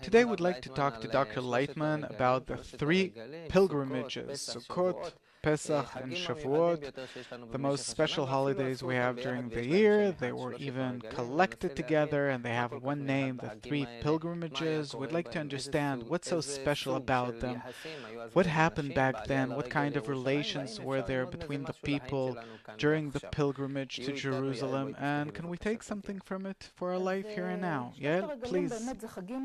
Today we'd like to talk to Dr. Lightman about the three pilgrimages, Sukkot, Pesach, and Shavuot, the most special holidays we have during the year. They were even collected together and they have one name, the three pilgrimages. We'd like to understand what's so special about them, what happened back then, what kind of relations were there between the people during the pilgrimage to Jerusalem, and can we take something from it for our life here and now? Yeah, please.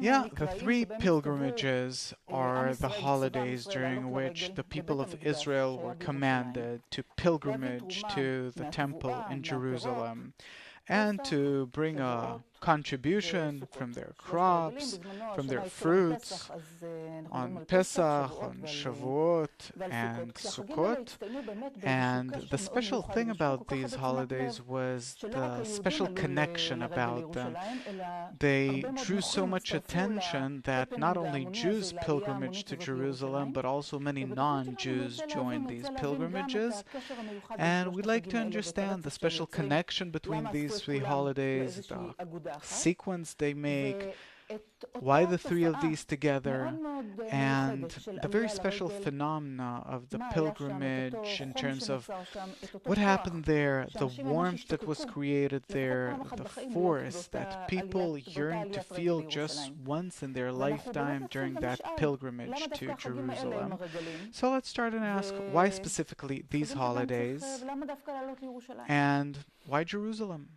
Yeah, the three pilgrimages are the holidays during which the people of Israel were commanded to pilgrimage to the temple in Jerusalem and to bring a contribution from their crops, from their fruits, on Pesach, on Shavuot, and Sukkot. And the special thing about these holidays was the special connection about them. They drew so much attention that not only Jews pilgrimaged to Jerusalem, but also many non-Jews joined these pilgrimages. And we'd like to understand the special connection between these three holidays, the sequence they make, why the three of these together, and the very special phenomena of the pilgrimage in terms of what happened there, the warmth that was created there, the force that people yearned to feel just once in their lifetime during that pilgrimage to Jerusalem. So let's start and ask, why specifically these holidays, and why Jerusalem?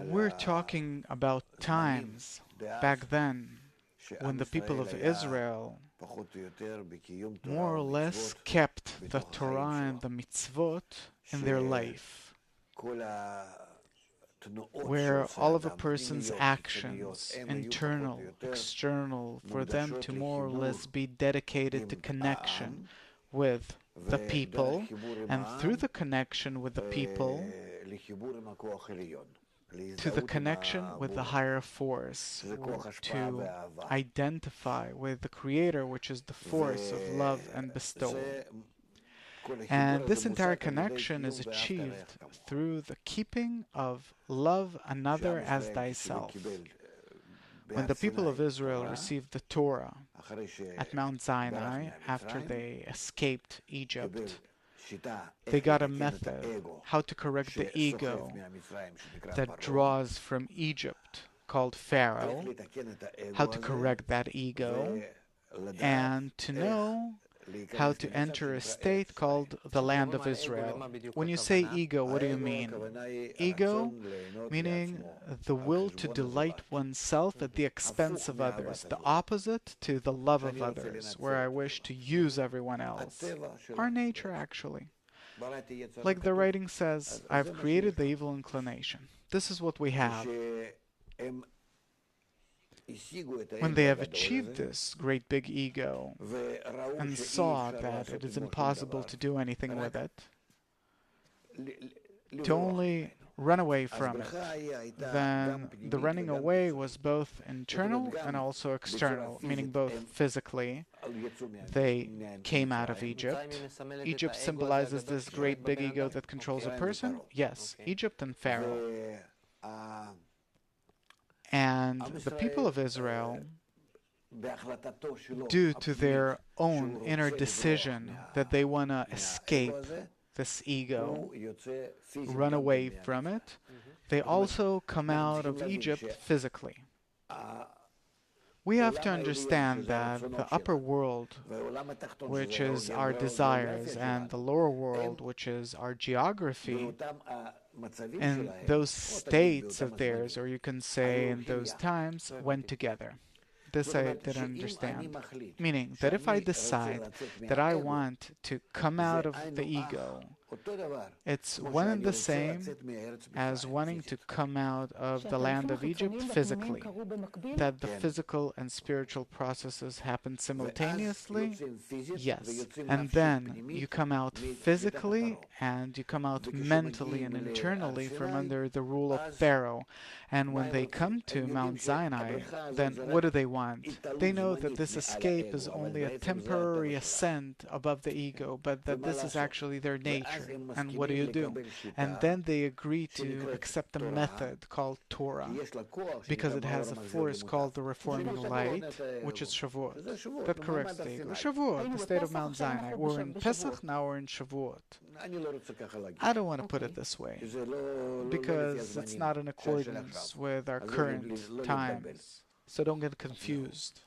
We're talking about times back then when the people of Israel more or less kept the Torah and the mitzvot in their life, where all of a person's actions, internal, external, for them to more or less be dedicated to connection with the people, and through the connection with the people, to the connection with the higher force, to identify with the Creator, which is the force of love and bestowal. And this entire connection is achieved through the keeping of love another as thyself. When the people of Israel received the Torah at Mount Sinai after they escaped Egypt, they got a method how to correct the ego that draws from Egypt, called Pharaoh, how to correct that ego, and to know how to enter a state called the land of Israel. When you say ego, what do you mean? Ego, meaning the will to delight oneself at the expense of others, the opposite to the love of others, where I wish to use everyone else. Our nature, actually. Like the writing says, I've created the evil inclination. This is what we have. When they have achieved this great big ego and saw that it is impossible to do anything with it, to only run away from it, then the running away was both internal and also external, meaning both physically. They came out of Egypt. Egypt symbolizes this great big ego that controls a person. Yes, Egypt and Pharaoh. And the people of Israel, due to their own inner decision that they want to escape this ego, run away from it, they also come out of Egypt physically. We have to understand that the upper world, which is our desires, and the lower world, which is our geography, in those states of theirs, or you can say in those times, went together. This I didn't understand. Meaning that if I decide that I want to come out of the ego, it's one and the same as wanting to come out of the land of Egypt physically. That the physical and spiritual processes happen simultaneously? Yes. And then you come out physically and you come out mentally and internally from under the rule of Pharaoh. And when they come to Mount Sinai, then what do they want? They know that this escape is only a temporary ascent above the ego, but that this is actually their nature. future. And what do? And then they agree to accept a method called Torah, because it has a force called the reforming light, which is Shavuot. That corrects the ego. Shavuot, the state of Mount Sinai. We're in Pesach, now we're in Shavuot. I don't want to put it this way, because it's not in accordance with our current times. So don't get confused.